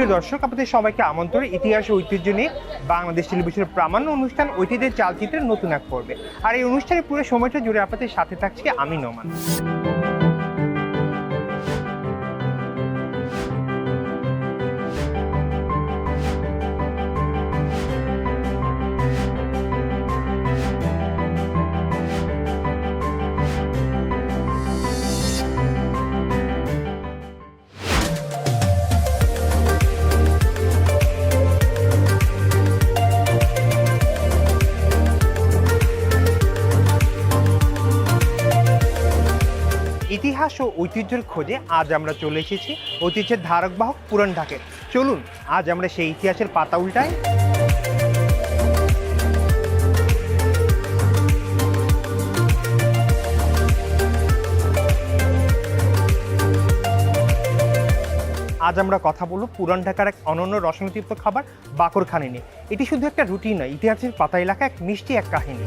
সুপ্রিয় দর্শক, আপনাদের সবাইকে আমন্ত্রণ ইতিহাস ও ঐতিহ্য নিয়ে বাংলাদেশ টেলিভিশনের প্রামাণ্য অনুষ্ঠান ঐতিহ্যের চালচিত্রের নতুন এক পর্বে। আর এই অনুষ্ঠানের পুরো সময়টা জুড়ে আপনাদের সাথে থাকছি আমি নোমান। ইতিহাস ও ঐতিহ্যের খোঁজে আজ আমরা চলে এসেছি ঐতিহ্যের ধারক বাহক পুরান ঢাকে। চলুন আজ আমরা সেই ইতিহাসের পাতা উল্টাই। আজ আমরা কথা বলবো পুরান ঢাকার এক অনন্য রসনাতৃপ্ত খাবার বাকরখানি নিয়ে। এটি শুধু একটা রুটি নয়, ইতিহাসের পাতা এলাকা এক মিষ্টি এক কাহিনী।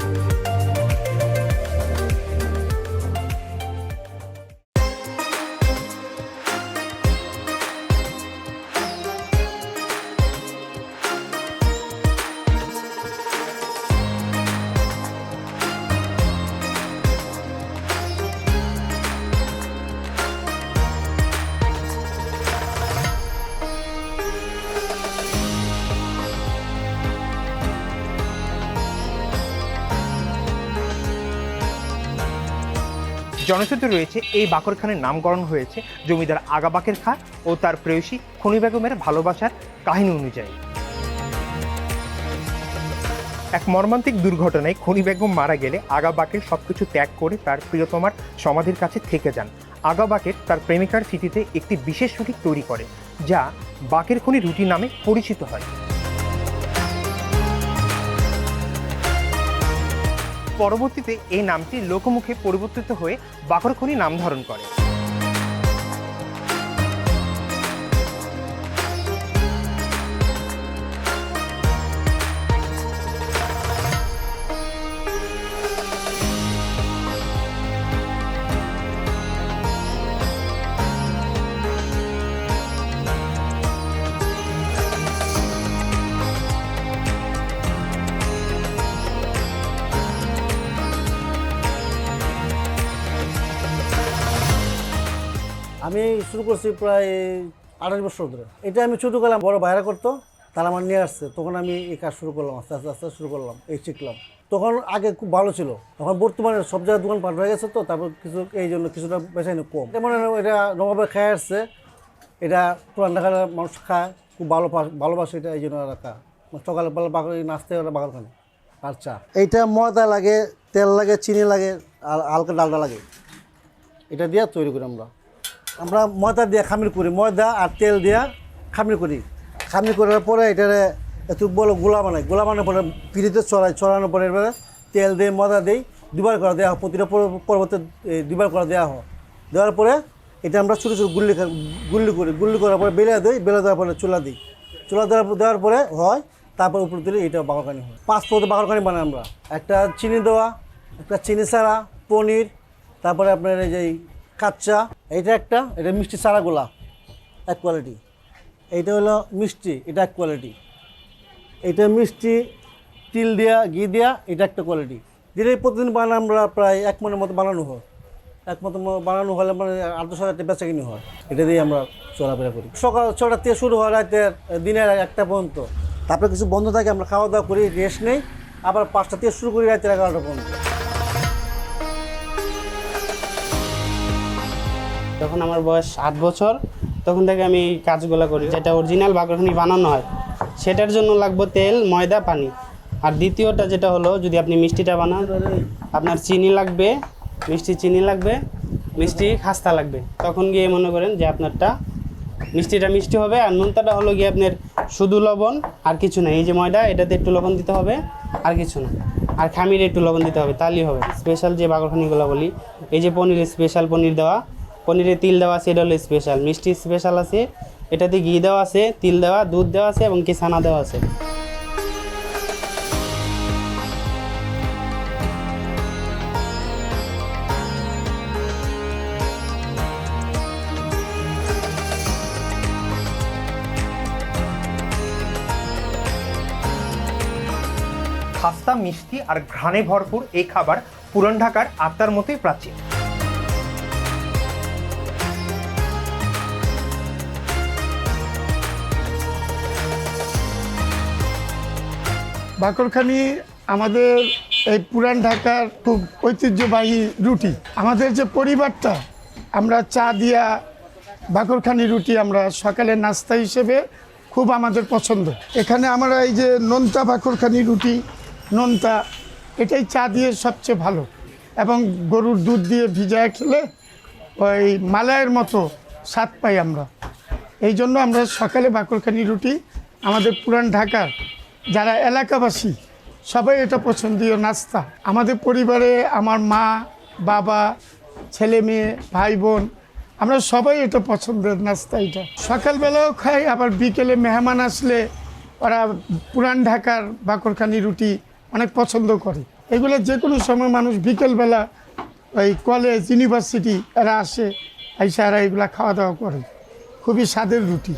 জনশ্রুতি রয়েছে এই বাকরখানের নামকরণ হয়েছে জমিদার আগা বাকের খাঁ ও তার প্রেয়সী খনি বেগমের ভালোবাসার কাহিনী অনুযায়ী। এক মর্মান্তিক দুর্ঘটনায় খনি বেগম মারা গেলে আগা বাকের সবকিছু ত্যাগ করে তার প্রিয়তমার সমাধির কাছে থেকে যান। আগা বাকের তার প্রেমিকার স্মৃতিতে একটি বিশেষ রুটি তৈরি করে, যা বাকের খনি রুটি নামে পরিচিত হয়। পরবর্তীতে এই নামটি লোকমুখে পরিবর্তিত হয়ে বাকরখনি নাম ধারণ করে। আমি শুরু করছি প্রায় 28 বছর ধরে। এটা আমি ছোটোবেলা বড় ভাইরা করতো, তারা আমার নিয়ে আসছে, তখন আমি এই কাজ শুরু করলাম, আস্তে আস্তে আস্তে শুরু করলাম, এই শিখলাম। তখন আগে খুব ভালো ছিল, এখন বর্তমানে সব জায়গায় দোকান পাট হয়ে গেছে, তো তারপর কিছু এই জন্য কিছুটা বেচাইনি কম। যেমন এটা নবাবে খায় আসছে, এটা পুরান ঢাকার মানুষ খায়, খুব ভালোবাসে এটা, এই জন্য রাখা। সকালবেলা বাকর নাচতে ওরা বাকরখানে আর চা। এইটা ময়দা লাগে, তেল লাগে, চিনি লাগে, আর হালকা ডালডা লাগে, এটা দিয়ে তৈরি করি আমরা ময়দা দিয়ে খামির করি, ময়দা আর তেল দিয়ে খামির করি। খামির করার পরে এটারে একটু বলো গোলা বানানোর পরে পিড়িতে চড়ানোর পরে এবারে তেল দিয়ে ময়দা দিই, দুবার করে দেওয়া হয়, প্রতিটা পরবর্তী দুবার করে দেওয়া হয়। দেওয়ার পরে এটা আমরা ছোটো ছোটো গুল্লি করার পরে বেলে দিই, বেলে দেওয়ার পরে চুলা দিই, চুলা দেওয়ার পরে হয়, তারপর উপর দিলে এটা বাকরখানি হয়। 5 পদে বাকরখানি বানাই আমরা। একটা চিনি দেওয়া, একটা চিনি ছাড়া, পনির, তারপরে আপনার এই যে কাচ্চা, এটা মিষ্টি ছাড়াগুলা এক কোয়ালিটি, এইটা হলো মিষ্টি, এটা এক কোয়ালিটি, এটা মিষ্টি তিল দেওয়া ঘি দেওয়া, এটা একটা কোয়ালিটি। যেটা প্রতিদিন বানানো আমরা প্রায় 1 মনের মতো বানানো হয়। 1 মতো বানানো হলে মানে 8-10 হাজার বেচা কিনি হয়। এটা দিয়ে আমরা চলাফেরা করি। সকাল 6টা থেকে শুরু হয়, রাতের দিনের 1টা পর্যন্ত। তারপরে কিছু বন্ধ থাকে, আমরা খাওয়া দাওয়া করি, রেস্ট নেই, আবার 5টা থেকে শুরু করি রাতের 11টা পর্যন্ত। যখন আমার বয়স 8 বছর, তখন থেকে আমি এই কাজগুলো করি। যেটা অরিজিনাল বাকরখানি বানানো হয় সেটার জন্য লাগবে তেল, ময়দা, পানি। আর দ্বিতীয়টা যেটা হলো, যদি আপনি মিষ্টিটা বানান, আপনার চিনি লাগবে, মিষ্টি চিনি লাগবে, মিষ্টি খাস্তা লাগবে। তখন গিয়ে মনে করেন যে আপনারটা মিষ্টিটা মিষ্টি হবে। আর নুনটাটা হলো গিয়ে আপনার শুধু লবণ আর কিছু না। এই যে ময়দা, এটাতে একটু লবণ দিতে হবে, আর কিছু না। আর খামিরে একটু লবণ দিতে হবে, তাহলেই হবে। স্পেশাল যে বাকরখানিগুলো বলি, এই যে পনির, স্পেশাল পনির দেওয়া, পনিরে তিল দেওয়া আছে, এটা হলো স্পেশাল। মিষ্টি স্পেশাল আছে, এটাতে ঘি দেওয়া আছে, তিল দেওয়া, দুধ দেওয়া আছে এবং কি ছানা দেওয়া আছে। খাস্তা, মিষ্টি আর ঘ্রাণে ভরপুর এই খাবার পুরান ঢাকার আত্মার মতোই প্রাচীন। বাকরখানি আমাদের এই পুরান ঢাকার খুব ঐতিহ্যবাহী রুটি। আমাদের যে পরিবারটা, আমরা চা দিয়া বাকরখানি রুটি আমরা সকালের নাস্তা হিসেবে খুব আমাদের পছন্দ। এখানে আমরা এই যে নোনতা বাকরখানি রুটি, নোনতা এটাই চা দিয়ে সবচেয়ে ভালো, এবং গরুর দুধ দিয়ে ভিজায় খেলে ওই মালাইয়ের মতো স্বাদ পাই আমরা। এই জন্য আমরা সকালে বাকরখানি রুটি, আমাদের পুরান ঢাকার যারা এলাকাবাসী সবাই এটা পছন্দীয় নাস্তা। আমাদের পরিবারে আমার মা, বাবা, ছেলে মেয়ে, ভাই বোন, আমরা সবাই এটা পছন্দের নাস্তা। এটা সকালবেলাও খাই, আবার বিকেলে মেহমান আসলে ওরা পুরান ঢাকার বাকরখানি রুটি অনেক পছন্দ করে। এগুলো যে কোনো সময় মানুষ বিকেলবেলা ওই কলেজ, ইউনিভার্সিটি এরা আসে, এসে এরা এগুলা খাওয়া দাওয়া করে। খুবই স্বাদের রুটি।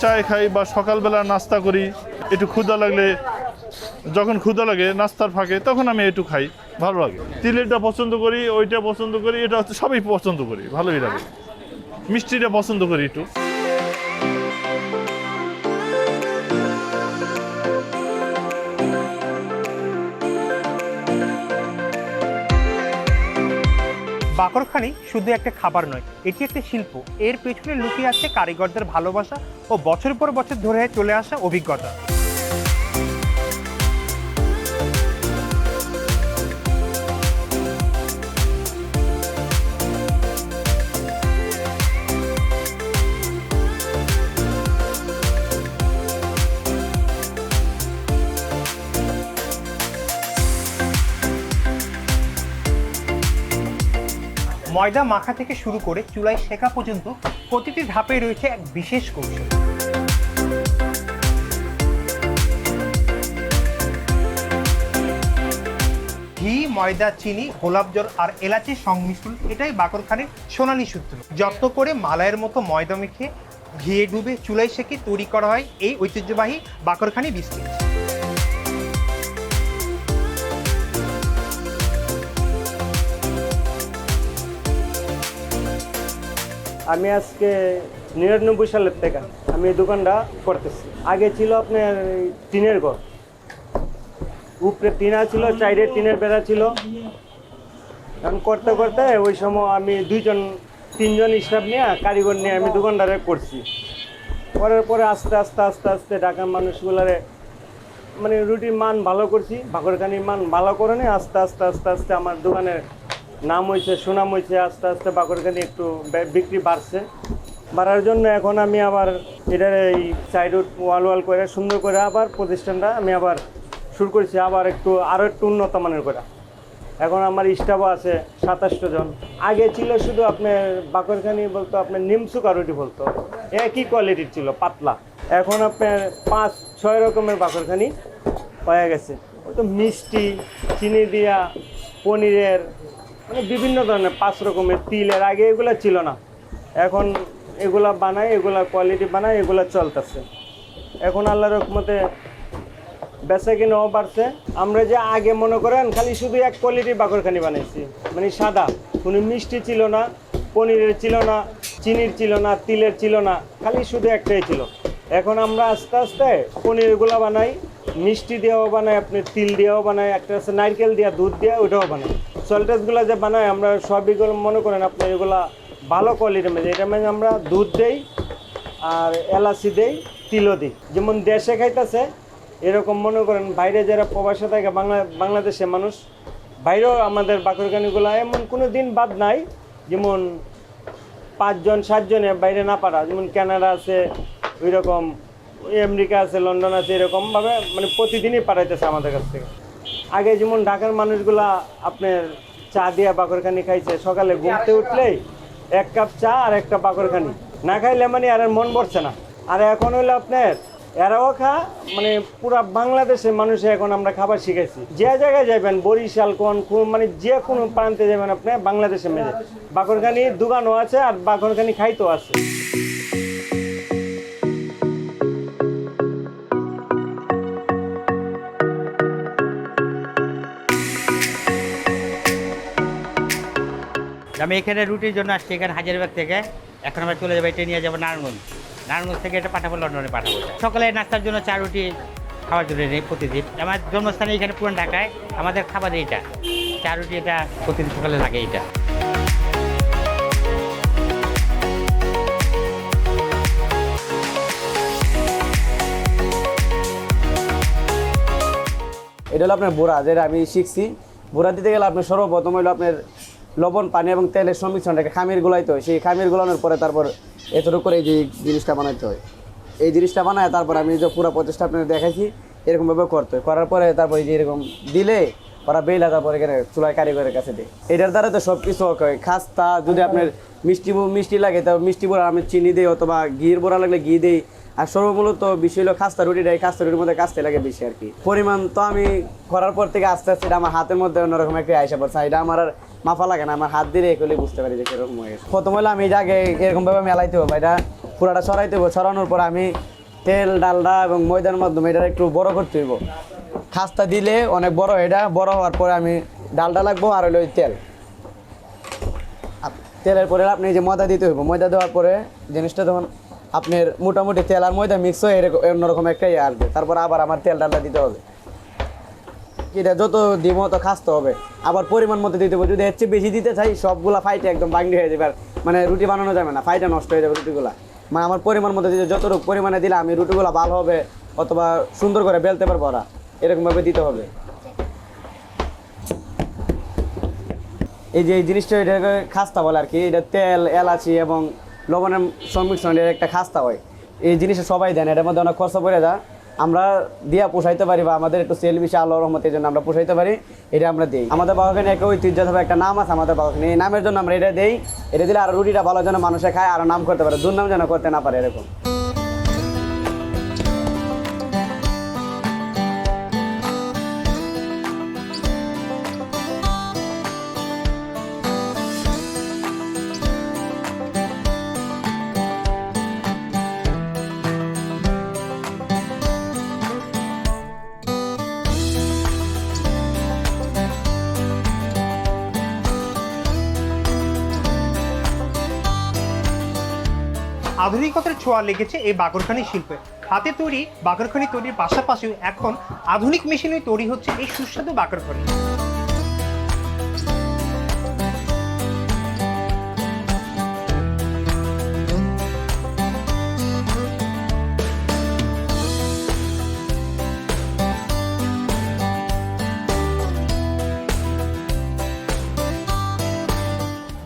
চায় খাই বা সকালবেলা নাস্তা করি। একটু ক্ষুধা লাগলে, যখন ক্ষুধা লাগে নাস্তার ফাঁকে, তখন আমি একটু খাই, ভালো লাগে। তিলেরটা পছন্দ করি, ওইটা পছন্দ করি, এটা হচ্ছে সবই পছন্দ করি, ভালোই লাগে। মিষ্টিটা পছন্দ করি একটু। বাকরখানি শুধু একটা খাবার নয়, এটি একটা শিল্প। এর পেছনে লুকিয়ে আছে কারিগরদের ভালোবাসা ও বছর পর বছর ধরে চলে আসা অভিজ্ঞতা। ময়দা মাখা থেকে শুরু করে চুলায় শেখা পর্যন্ত প্রতিটি ধাপে রয়েছে এক বিশেষ কৌশল। ঘি, ময়দা, চিনি, গোলাপ জল আর এলাচের সংমিশ্রণ, এটাই বাকরখানির সোনালী সূত্র। যত্ন করে মালাইয়ের মতো ময়দা মেখে ঘিয়ে ডুবে চুলায় সেঁকে তৈরি করা হয় এই ঐতিহ্যবাহী বাকরখানি বিস্কিট। আমি আজকে 99 সালের থেকে আমি এই দোকানটা করতেছি। আগে ছিল আপনার টিনের ঘর, উপরে টিনা ছিল, চাইরে টিনের বেড়া ছিল। এখন করতে করতে ওই সময় আমি 2-3জন স্টাফ নিয়ে, কারিগর নিয়ে আমি দোকানটারে করছি। করার পরে আস্তে আস্তে আস্তে আস্তে ঢাকার মানুষগুলারে মানে রুটির মান ভালো করছি, বাকরখানির মান ভালো করে নিয়ে আস্তে আস্তে আস্তে আস্তে আমার দোকানের নাম হয়েছে, সুনাম হয়েছে। আস্তে আস্তে বাকরখানি একটু বিক্রি বাড়ছে। বাড়ার জন্য এখন আমি আবার এটার এই সাইড ওয়াল করে সুন্দর করে আবার প্রতিষ্ঠানটা আমি আবার শুরু করেছি, আবার আরও একটু উন্নত মানের করে। এখন আমার স্টাফও আছে 27 জন। আগে ছিল শুধু আপনার বাকরখানি বলতো, আপনার নিমসুকা রুটি বলতো, একই কোয়ালিটির ছিল, পাতলা। এখন আপনার 5-6 রকমের বাকরখানি পাওয়া গেছে। তো মিষ্টি, চিনি দিয়া, পনিরের, মানে বিভিন্ন ধরনের 5 রকমের, তিলের। আগে এগুলো ছিল না, এখন এগুলা বানায়, এগুলা কোয়ালিটি বানায়, এগুলা চলতেছে। এখন আল্লাহর রহমতে বেচা কিনাও বাড়ছে। আমরা যে আগে মনে করেন খালি শুধু এক কোয়ালিটির বাকরখানি বানাইছি, মানে সাদা, কোনো মিষ্টি ছিল না, পনিরের ছিল না, চিনির ছিল না, তিলের ছিল না, খালি শুধু একটাই ছিল। এখন আমরা আস্তে আস্তে পনিরগুলো বানাই, মিষ্টি দিয়েও বানাই, আপনি তিল দিয়েও বানাই, একটা আছে নারকেল দিয়া, দুধ দিয়া, ওইটাও বানাই। সল্টেসগুলো যে বানাই আমরা সবইগুলো মনে করেন আপনার এগুলা ভালো কোয়ালিটির মধ্যে। এটা মানে আমরা দুধ দেই আর এলাচি দেই, তিলও দিই। যেমন দেশে খাইতেছে এরকম মনে করেন বাইরে যারা প্রবাসে থাকে, বাংলাদেশে মানুষ, বাইরেও আমাদের বাকরখানিগুলো এমন কোনো দিন বাদ নাই যেমন 5-7 জনে বাইরে না পারা। যেমন কানাডা আছে, ওই রকম আমেরিকা আছে, লন্ডন আছে, এরকমভাবে মানে প্রতিদিনই পাঠাইতেছে আমাদের কাছ থেকে। আগে যেমন ঢাকার মানুষগুলা আপনার চা দিয়া বাকরখানি খাইছে, সকালে ঘুমতে উঠলেই 1 কাপ চা আর 1 কাপ বাকরখানি না খাইলে মানে আর মন ভরছে না। আর এখন হইলো আপনার এরাও মানে পুরা বাংলাদেশের মানুষে এখন আমরা খাবার শিখাইছি। যে জায়গায় যাবেন, বরিশাল মানে যে কোনো প্রান্তে যাবেন আপনি বাংলাদেশে মেজে বাকরখানি দোকানও আছে আর বাকরখানি খাইতেও আছে। আমি এখানে রুটির জন্য আসছি, এখানে হাজারীবাগ থেকে। এখন আমরা চলে যাবো, এটা নিয়ে যাবো নারায়ণগঞ্জ। নারায়ণগঞ্জ থেকে এটা পাঠাবো লন্ডনে পাঠাবো। সকালে নাস্তার জন্য 4 রুটি খাওয়ার জন্য নেই প্রতিদিন। আমার জন্মস্থানে এখানে পুরান ঢাকায় আমাদের খাবার এইটা 4 রুটি, এটা প্রতিদিন সকালে লাগে এইটা। এটা হলো আপনার বোড়া, যেটা আমি শিখছি। বোড়া দিতে গেলে আপনার সর্বপ্রথম হলো আপনার লবণ, পানি এবং তেলের সংমিশ্রণটাকে খামির গোলাইতে হয়। সেই খামির গোলানোর পরে তারপর এতটুকু করে এই যে জিনিসটা বানাইতে হয়। এই জিনিসটা বানায় তারপর আমি যে পুরো প্রচেষ্টা আপনাদের দেখাইছি এরকমভাবে করতে হয়। করার পরে তারপর এই যে এরকম দিলে ওরা বেলা তারপর এখানে চুলায় কারিগরের কাছে দেয়। এটার দ্বারা তো সব কিছু হয়। খাস্তা যদি আপনার মিষ্টি লাগে তা মিষ্টি বোড়া আমি চিনি দিই, অথবা ঘির বোড়া লাগলে ঘি দিই। আর সর্বমূলত বিষয় হলো খাস্তা রুটিটাই, খাস্তা রুটির মধ্যে কাস্তে লাগে বেশি আর কি। পরিমাণ তো আমি করার পর থেকে আস্তে আস্তে এটা আমার হাতের মধ্যে অন্যরকম একটা আইসা পড়ছে। এটা আমার আর মাফা লাগে না, আমার হাত দিলে এগুলি বুঝতে পারি যে সেরকম হয়ে গেছে। প্রথম হলে আমি এটা আগে এরকমভাবে মেলাইতে হবে, এটা পুরাটা ছড়াইতে হবে। ছড়ানোর পর আমি তেল, ডালডা এবং ময়দার মাধ্যমে এটা একটু বড় করতে হইব। খাস্তা দিলে অনেক বড়, এটা বড় হওয়ার পরে আমি ডালডা লাগবো আর হলো তেল। তেলের পরে আপনি যে ময়দা দিতে হইব। ময়দা দেওয়ার পরে জিনিসটা তখন আপনার মোটামুটি তেল আর ময়দা মিক্স হয়ে এরকম অন্যরকম একটা ইয়ে আসবে। তারপর আবার আমার তেল ডালটা দিতে হবে। এটা যত দিব তত খাস্তে হবে, আবার পরিমাণ মতো দিতে হবে। যদি এর চেয়ে বেশি দিতে চাই সবগুলা ফাইটে একদম বাঙ্গি হয়ে যাবে, আর মানে রুটি বানানো যাবে না, ফাইটে নষ্ট হয়ে যাবে রুটিগুলা। মানে আমার পরিমাণ মতো দিতে, যতটুকু পরিমাণে দিলে আমি রুটিগুলা ভালো হবে অথবা সুন্দর করে বেলতে পারবো ওরা, এরকমভাবে দিতে হবে। এই যে এই জিনিসটা এটাকে খাস্তা বলে আর কি। এটা তেল, এলাচি এবং লবণের সংমিশ্রণের একটা খাস্তা হয়। এই জিনিসটা সবাই দেন, এটার মধ্যে অনেক খরচা পড়ে যায়। আমরা দিয়া পোষাইতে পারি বা আমাদের একটু সেল বেশি আল্লাহর রহমতের জন্য আমরা পোষাইতে পারি, এটা আমরা দিই। আমাদের বাগানে একটা ঐতিহ্য হবে, একটা নাম আছে আমাদের বাগানে, এই নামের জন্য আমরা এটা দিই। এটা দিলে আরও রুটিটা ভালো যেন মানুষে খায়, আরও নাম করতে পারে, দুর্নাম যেন করতে না পারে এরকম। আধুনিকতার ছোঁয়া লেগেছে এই বাকরখানি শিল্পে। হাতে তৈরি বাকরখানি তৈরির পাশাপাশিও এখন আধুনিক মেশিনে তৈরি হচ্ছে এই সুস্বাদু বাকরখানি।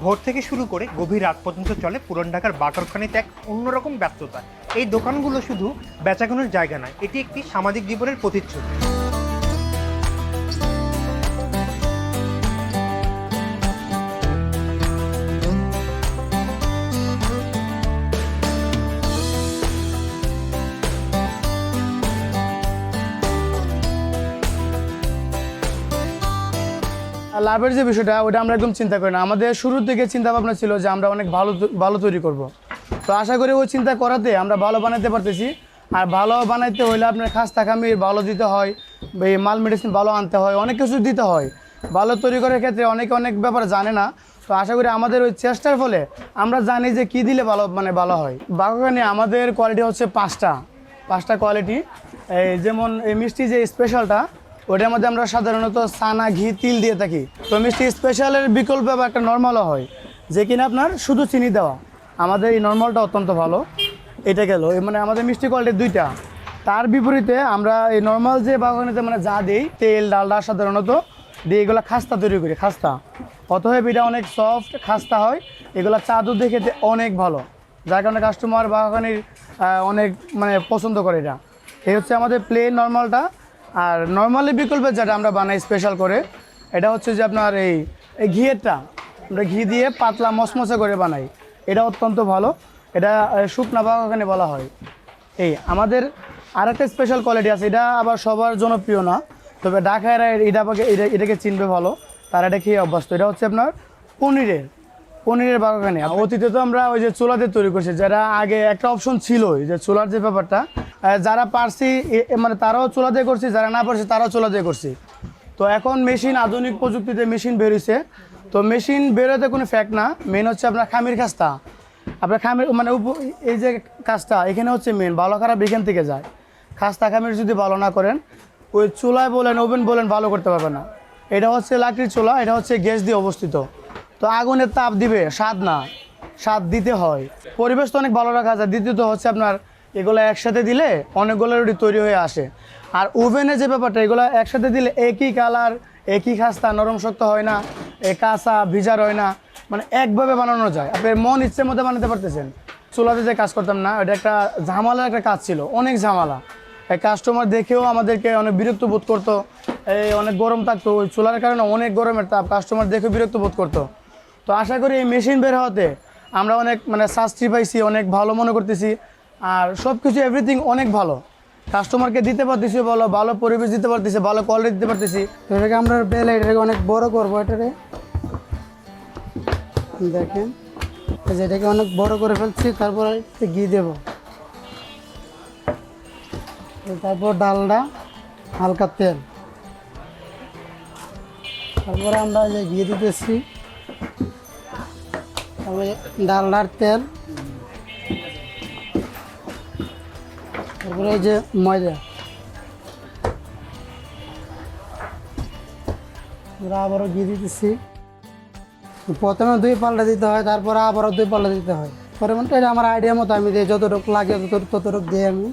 ভোর থেকে শুরু করে গভীর রাত পর্যন্ত চলে পুরান ঢাকার বাকরখানিতে এক অন্যরকম ব্যস্ততা। এই দোকানগুলো শুধু বেচাকেনার জায়গা নয়, এটি একটি সামাজিক জীবনের প্রতিচ্ছবি। লাভের যে বিষয়টা ওটা আমরা একদম চিন্তা করি না। আমাদের শুরুর থেকে চিন্তা ভাবনা ছিল যে আমরা অনেক ভালো তৈরি করব। তো আশা করি ওই চিন্তা করাতে আমরা ভালো বানাতে পারতেছি। আর ভালো বানাইতে হলে আপনার খাস্তা খামির ভালো দিতে হয়, এই মাল মেডিসিন ভালো আনতে হয়, অনেক কিছু দিতে হয়। ভালো তৈরি করার ক্ষেত্রে অনেক ব্যাপার জানে না। তো আশা করি আমাদের ওই চেষ্টার ফলে আমরা জানি যে কী দিলে ভালো হয়। বাকরখানি আমাদের কোয়ালিটি হচ্ছে 5টা কোয়ালিটি। এই যেমন এই মিষ্টি যে স্পেশালটা, ওটার মধ্যে আমরা সাধারণত ছানা, ঘি, তিল দিয়ে থাকি। তো মিষ্টি স্পেশালের বিকল্প একটা নর্মালও হয়, যে কিনা আপনার শুধু চিনি দেওয়া। আমাদের এই নর্মালটা অত্যন্ত ভালো। এটা গেল মানে আমাদের মিষ্টি কোয়ালিটি 2টা। তার বিপরীতে আমরা এই নর্মাল যে বাগানেতে মানে যা দিই, তেল, ডালডা সাধারণত দিয়ে এগুলো খাস্তা তৈরি করি, খাস্তা। অতএব এটা অনেক সফট খাস্তা হয়। এগুলো চা দুধ দিয়ে খেতে অনেক ভালো, যার কারণে কাস্টমার বাগানের অনেক মানে পছন্দ করে এটা। এই হচ্ছে আমাদের প্লেন নর্মালটা। আর নর্মালি বিকল্পে যেটা আমরা বানাই স্পেশাল করে, এটা হচ্ছে যে আপনার এই ঘিয়েরটা আমরা ঘি দিয়ে পাতলা মসমসে করে বানাই, এটা অত্যন্ত ভালো। এটা শুকনা বাগানে বলা হয়। এই আমাদের আরেকটা স্পেশাল কোয়ালিটি আছে, এটা আবার সবার জনপ্রিয় না, তবে ঢাকায়রা এটাকে চিনবে ভালো, তারা এটা খেয়ে অভ্যস্ত। এটা হচ্ছে আপনার পনিরের বাগানে। অতীতে তো আমরা ওই যে চুলাতে তৈরি করছি, যারা আগে একটা অপশন ছিল যে চুলার যে ব্যাপারটা, যারা পারছি মানে তারাও চুলা দিয়ে করছি, যারা না পারছি তারাও চুলা দিয়ে করছি। তো এখন মেশিন, আধুনিক প্রযুক্তিতে মেশিন বেরিয়েছে। তো মেশিন বেরোতে কোনো ফ্যাক্ট না, মেন হচ্ছে আপনার খামির কাজটা। আপনার খামির মানে এই যে কাজটা এখানে হচ্ছে মেন, ভালো খারাপ এখান থেকে যায়। খাস্তা খামির যদি ভালো না করেন, ওই চুলায় বলেন ওভেন বলেন ভালো করতে পারবে না। এটা হচ্ছে লাকড়ির চুলা, এটা হচ্ছে গ্যাস দিয়ে অবস্থিত। তো আগুনের তাপ দিবে, স্বাদ দিতে হয়। পরিবেশ তো অনেক ভালো রাখা যায়। দ্বিতীয়ত হচ্ছে আপনার এগুলো একসাথে দিলে অনেকগুলো রুটি তৈরি হয়ে আসে। আর ওভেনে যে ব্যাপারটা, এগুলো একসাথে দিলে একই কালার, একই খাস্তা, নরম শক্ত হয় না, কাঁচা ভিজার হয় না, মানে একভাবে বানানো যায়। আপনি মন ইচ্ছে মতো বানাতে পারতেছেন। চুলাতে যে কাজ করতাম না, এটা একটা ঝামেলার একটা কাজ ছিল, অনেক ঝামেলা। কাস্টমার দেখেও আমাদেরকে অনেক বিরক্ত বোধ করতো, অনেক গরম থাকতো, ওই চুলার কারণে অনেক গরমের তাপ, কাস্টমার দেখেও বিরক্ত বোধ করতো। তো আশা করি এই মেশিন বের হওয়াতে আমরা অনেক মানে শাস্তি পাইছি, অনেক ভালো মনে করতেছি। আর সব কিছু এভরিথিং অনেক ভালো, কাস্টমারকে দিতে পারতেছি ভালো পরিবেশ দিতে পারতেছি, ভালো কোয়ালিটি দিতে পারতেছি। তো এটাকে আমরা বেলে এটাকে অনেক বড় করবো। এটাকে দেখেন, এটাকে অনেক বড় করে ফেলছি। তারপরে ঘি দেব, তারপর ডালডা, হালকা তেল, তারপরে আমরা যে ঘি দিতেছি, তারপরে ডালডার তেল, তারপরে এই যে ময়দা, আবারও ঘি দিতেছি। প্রথমে 2 পাল্টা দিতে হয়, তারপরে আবারও 2 পাল্টা দিতে হয়। পরিমাণটা এটা আমার আইডিয়া মতো আমি দিই, যতটুকু লাগে ততটুকু দিই আমি।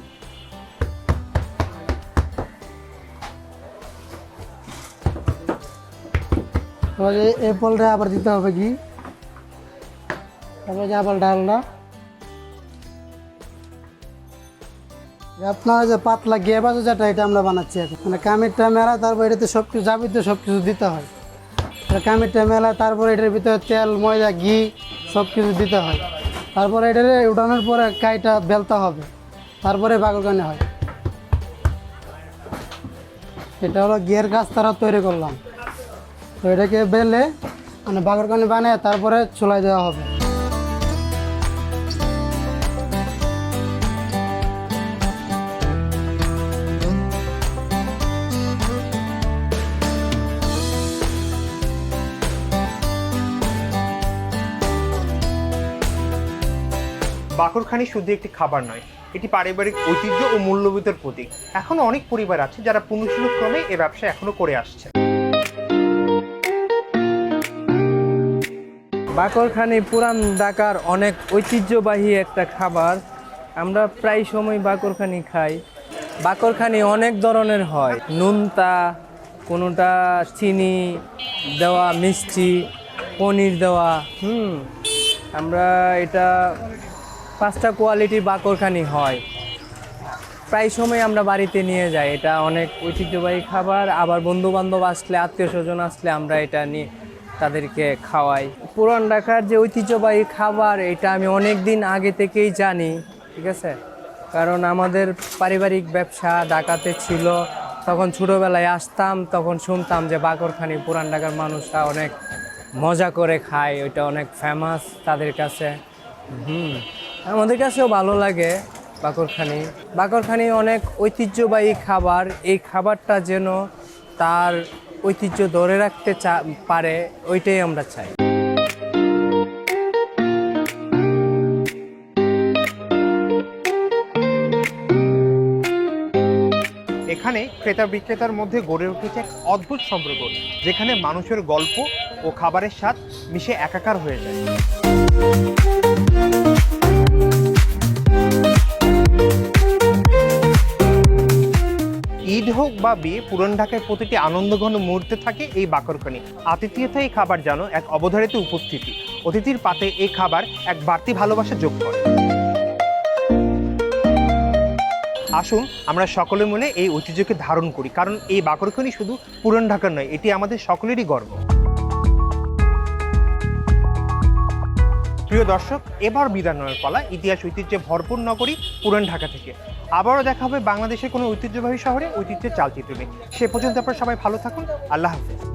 তারপরে এই পাল্টা আবার দিতে হবে ঘি, তারপরে আবার ডালটা। আপনার যে পাতলা গেব আছে যেটা, এটা আমরা বানাচ্ছি এখন, মানে কামিরটা মেলা, তারপর এটাতে সব কিছু যাবতীয় সব কিছু দিতে হয়। কামিরটা মেলা, তারপরে এটার ভিতরে তেল, ময়দা, ঘি সব কিছু দিতে হয়। তারপরে এটারে উঠানোর পরে কাইটা বেলতে হবে, তারপরে বাগরখানি হয়। এটা হলো ঘিয়ের কাজ তারা তৈরি করলাম। তো এটাকে বেলে মানে বাগরখানি বানিয়ে তারপরে চুলায় দেওয়া হবে। বাকরখানি শুধু একটি খাবার নয়, এটি পারিবারিক ঐতিহ্য ও মূল্যবোধের প্রতীক। এখনো অনেক পরিবার আছে যারা পুনঃক্রমে এ ব্যবসা এখনো করে আসছে। বাকরখানি পুরান ঢাকার অনেক ঐতিহ্যবাহী একটা খাবার। আমরা প্রায় সময় বাকরখানি খাই। বাকরখানি অনেক ধরনের হয়, নুনতা, কোনোটা চিনি দেওয়া, মিষ্টি, পনির দেওয়া। আমরা এটা 5টা কোয়ালিটির বাকরখানি হয়। প্রায় সময় আমরা বাড়িতে নিয়ে যাই। এটা অনেক ঐতিহ্যবাহী খাবার। আবার বন্ধুবান্ধব আসলে, আত্মীয় স্বজন আসলে আমরা এটা নিয়ে তাদেরকে খাওয়াই। পুরান ঢাকার যে ঐতিহ্যবাহী খাবার, এটা আমি অনেক দিন আগে থেকেই জানি, ঠিক আছে? কারণ আমাদের পারিবারিক ব্যবসা ঢাকাতে ছিল, তখন ছোটোবেলায় আসতাম, তখন শুনতাম যে বাকরখানি পুরান ঢাকার মানুষরা অনেক মজা করে খায়, ওইটা অনেক ফেমাস তাদের কাছে। আমাদের কাছেও ভালো লাগে বাকরখানি। বাকরখানি অনেক ঐতিহ্যবাহী খাবার। এই খাবারটা যেন তার ঐতিহ্য ধরে রাখতে পারে, ওইটাই আমরা চাই। এখানে ক্রেতা বিক্রেতার মধ্যে গড়ে উঠেছে এক অদ্ভুত সম্পর্ক, যেখানে মানুষের গল্প ও খাবারের স্বাদ মিশে একাকার হয়ে যায়। ঈদ হোক বা বিয়ে, পুরান ঢাকায় প্রতিটি আনন্দঘন মুহূর্তে থাকে এই বাকরখানি। আতিথেয়তা এই খাবার যেন এক অবধারিত উপস্থিতি। অতিথির পাতে এই খাবার এক বাড়তি ভালোবাসা যোগ করে। আসুন আমরা সকলে মিলে এই ঐতিহ্যকে ধারণ করি, কারণ এই বাকরখানি শুধু পুরান ঢাকার নয়, এটি আমাদের সকলেরই গর্ব। প্রিয় দর্শক, এবার বিদায় নেওয়ার পালা ইতিহাস ঐতিহ্যে ভরপুর নগরী পুরান ঢাকা থেকে। আবারও দেখা হবে বাংলাদেশের কোনো ঐতিহ্যবাহী শহরে ঐতিহ্যের চালচিত্র নিয়ে। সে পর্যন্ত আপনারা সবাই ভালো থাকুন। আল্লাহ হাফেজ।